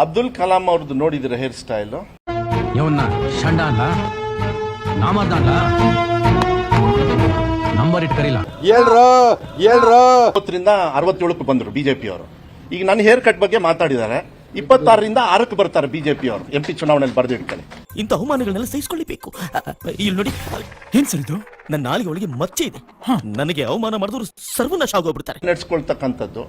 ಅಬ್ದುಲ್ ಕಲಾಂ ಅವ್ರದ್ದು ನೋಡಿದಿರ hair style? Number it ಕರೀಲ 67 ಬಂದ್ರು BJP ಅವರು. ಈಗ ನನ್ನ ಹೇರ್ ಕಟ್ ಬಗ್ಗೆ ಮಾತಾಡಿದ್ದಾರೆ. 26ರಿಂದ 6ಕ್ಕೆ ಬರ್ತಾರೆ ಬಿಜೆಪಿ ಅವರು. ಎಂಪಿ ಚುನಾವಣೆಯಲ್ಲಿ ಬರೆದಿಡ್ತಾರೆ. ಇಂಥ ಅವಮಾನಗಳನ್ನೆಲ್ಲ ಸಹಿಸಿಕೊಳ್ಳಬೇಕು. ಇಲ್ಲಿ ನೋಡಿ, ಏನ್ ಸರ್ ಇದು? ನನ್ನ ನಾಲಿಗೆ ಒಳಗೆ ಮಚ್ಚೆ ಇದೆ. ನನಗೆ ಅವಮಾನ ಮಾಡಿದವರು ಸರ್ವನಾಶ ಆಗೋಗ್ಬಿಡ್ತಾರೆ. ನಡೆಸ್ಕೊಳ್ತಕ್ಕಂಥದ್ದು.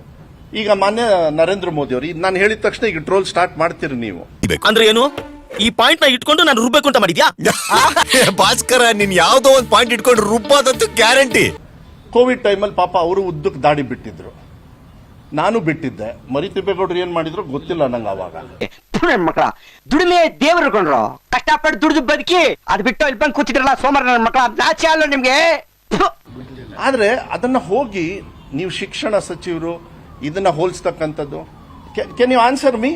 ಈಗ ಮಾನ್ಯ ನರೇಂದ್ರ ಮೋದಿ ಅವರು ನಾನು ಹೇಳಿದ ತಕ್ಷಣ ಈಗ ಟ್ರೋಲ್ ಸ್ಟಾರ್ಟ್ ಮಾಡ್ತೀರಿ ನೀವು. ಅಂದ್ರೆ ಏನು? ಈ ಪಾಯಿಂಟ್ ನ ಇಟ್ಕೊಂಡು ನಾನು ರುಬ್ಬೇಕು ಅಂತ ಮಾಡಿದ್ಯಾ? ಭಾಸ್ಕರ, ನೀನ್ ಯಾವ್ದೋ ಒಂದು ಪಾಯಿಂಟ್ ಇಟ್ಕೊಂಡು ರುಬ್ಬೋದಂತೂ ಗ್ಯಾರಂಟಿ. ಕೋವಿಡ್ ಟೈಮಲ್ಲಿ ಪಾಪ ಅವರು ಉದ್ದಕ್ಕೆ ದಾಡಿ ಬಿಟ್ಟಿದ್ರು, ನಾನು ಬಿಟ್ಟಿದ್ದೆ. ಮರಿತಿಬ್ಬೇಗೌಡರು ಏನ್ ಮಾಡಿದ್ರು ಗೊತ್ತಿಲ್ಲ ನಂಗೆ ಅವಾಗ. ಮಕ್ಕಳ ದುಡಿಮೆ ದೇವರು ಕೊಂಡ್ರು, ಕಷ್ಟಪಟ್ಟು ದುಡಿದು ಬದುಕಿ ಅದ್ ಬಿಟ್ಟು ಇಲ್ಲಿ ಬಂದು ಕೂತಿದ್ರಲ್ಲ ಸೋಮವಾರ ನನ್ನ ಮಕ್ಕಳ, ನಾಚೆ ಅಲ್ಲ ನಿಮ್ಗೆ. ಆದ್ರೆ ಅದನ್ನ ಹೋಗಿ ನೀವು ಶಿಕ್ಷಣ ಸಚಿವರು ಇದನ್ನ ಹೋಲಿಸ್ತಕ್ಕಂಥದ್ದು. Can you answer me?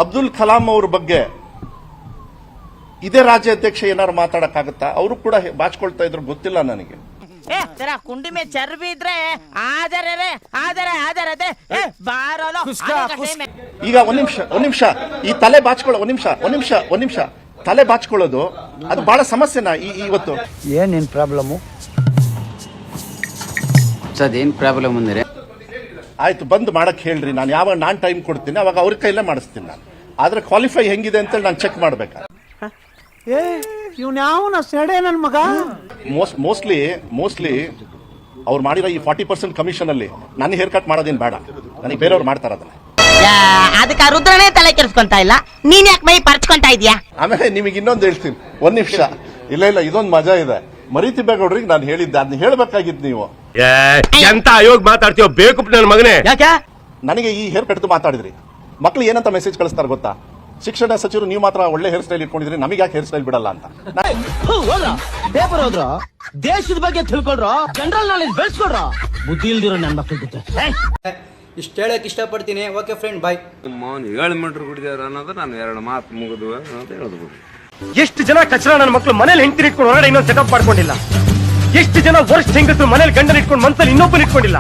Abdul Kalam ಅವ್ರ ಬಗ್ಗೆ ಇದೇ ರಾಜ್ಯಾಧ್ಯಕ್ಷ ಏನಾರು ಮಾತಾಡಕ್ಕಾಗತ್ತಾ? ಅವರು ಕೂಡ ಬಾಚ್ಕೊಳ್ತಾ ಇದ್ರು, ಗೊತ್ತಿಲ್ಲ ನನಗೆ. ಕುಂಡಿ ಮೇ ಚರ್ಬಿ ಇದ್ರೆ ಈಗ ಒಂದ್ ನಿಮಿಷ ಈ ತಲೆ ಬಾಚ್ಕೊಳ್ಳೋ ಒಂದ್ ನಿಮಿಷ ತಲೆ ಬಾಚ್ಕೊಳ್ಳೋದು ಅದು ಬಹಳ ಸಮಸ್ಯೆನಾ ಇವತ್ತು? ಏನ್ ಪ್ರಾಬ್ಲಮ್? ಅದೇನ್ ಪ್ರಾಬ್ಲಮ್ ಅಂದ್ರೆ ಆಯ್ತು, ಬಂದ್ ಮಾಡಕ್ ಹೇಳ್ರಿ. ನಾನು ಯಾವಾಗ ನಾನ್ ಟೈಮ್ ಕೊಡ್ತೀನಿ ಅವಾಗ ಅವ್ರ ಕೈಲೇ ಮಾಡಿಸ್ತೀನಿ ನಾನು. ಆದ್ರೆ ಕ್ವಾಲಿಫೈ ಹೆಂಗಿದೆ ಅಂತ ನಾನು ಚೆಕ್ ಮಾಡ್ಬೇಕಾ? ನನ್ ಮಗ ಮೋಸ್ಟ್ಲಿ ಅವ್ರು ಮಾಡಿರೋ ಈ 40% ಕಮಿಷನ್ ಅಲ್ಲಿ ನನ್ನ ಹೇರ್ ಕಟ್ ಮಾಡೋದೇನ್ ಬೇಡ, ನನಗೆ ಬೇರೆಯವ್ರು ಮಾಡ್ತಾರ ಅದನ್ನ. ಅದಕ್ಕೆ ರುದ್ರನೇ ತಲೆ ಕೆಡಿಸ್ಕೊಂತ ಇಲ್ಲ, ನೀನ್ ಯಾಕೆ ಮೈ ಪರ್ಚ್ಕೊಂತ ಇದೀಯಾ? ಆಮೇಲೆ ನಿಮಗೆ ಇನ್ನೊಂದು ಹೇಳ್ತೀನಿ, ಒಂದ್ ನಿಮಿಷ. ಇಲ್ಲ ಇದೊಂದು ಮಜಾ ಇದೆ. ಮರಿತಿಬ್ಬೇಗೌಡ್ರಿಗೆ ನಾನು ಹೇಳಿದ್ದೆ, ಅದನ್ನ ಹೇಳ್ಬೇಕಾಗಿತ್ತು ನೀವು. ಎಂತ ಅಯೋಗ್ ಮಾತಾಡ್ತೀವ ಬೇಕು ನನ್ನ ಮಗನೇ. ಯಾಕೆ ನನಗೆ ಈ ಹೇರ್ ಕಟ್ದು ಮಾತಾಡಿದ್ರಿ? ಮಕ್ಳು ಏನಂತ ಮೆಸೇಜ್ ಕಳಿಸ್ತಾರೆ ಗೊತ್ತಾ? ಶಿಕ್ಷಣ ಸಚಿವರು ನೀವು ಮಾತ್ರ ಒಳ್ಳೆ ಹೇರ್ ಸ್ಟೈಲ್ ಇಟ್ಕೊಂಡಿದ್ರಿ, ನಮಗೆ ಯಾಕೆ ಹೇರ್ ಸ್ಟೈಲ್ ಬಿಡಲ್ಲ ಅಂತ. ಪೇಪರ್ ಹೋದ್ರು, ದೇಶದ ಬಗ್ಗೆ ತಿಳ್ಕೊಳ್ರು, ಜನರಲ್ ನಾಲೆಜ್ ಬೆಳೆಸ್ಕೊಡ್ರ, ಬುದ್ಧಿ ಇಲ್ದಿರೋ ನನ್ನ ಮಕ್ಳ ಜೊತೆ ಇಷ್ಟ ಹೇಳಕ್ ಇಷ್ಟಪಡ್ತೀನಿ. ಓಕೆ ಫ್ರೆಂಡ್, ಬಾಯ್. 7 ಮೀಟರ್ ಕುಡಿದಾರ ಅನ್ನೋದು ನಾನು 2 ಮಾತು ಮುಗಿದು ಅಂತ ಹೇಳಿದ್ಬಿಡು. ಎಷ್ಟು ಜನ ಕಚರ ನನ್ನ ಮಕ್ಳು ಮನೇಲಿ ಹೆಂಡತಿ ಇಟ್ಕೊಂಡು ಹೊರಗಡೆ ಇನ್ನೊಂದು ಚೆಕಪ್ ಮಾಡ್ಕೊಂಡಿಲ್ಲ. ಎಷ್ಟು ಜನ ವರ್ಷ ಹೆಂಗಸರು ಮನೇಲಿ ಗಂಡನ ಇಟ್ಕೊಂಡು ಮನ್ಸಲ್ಲಿ ಇನ್ನೊಬ್ಬನ ಇಟ್ಕೊಂಡಿಲ್ಲ.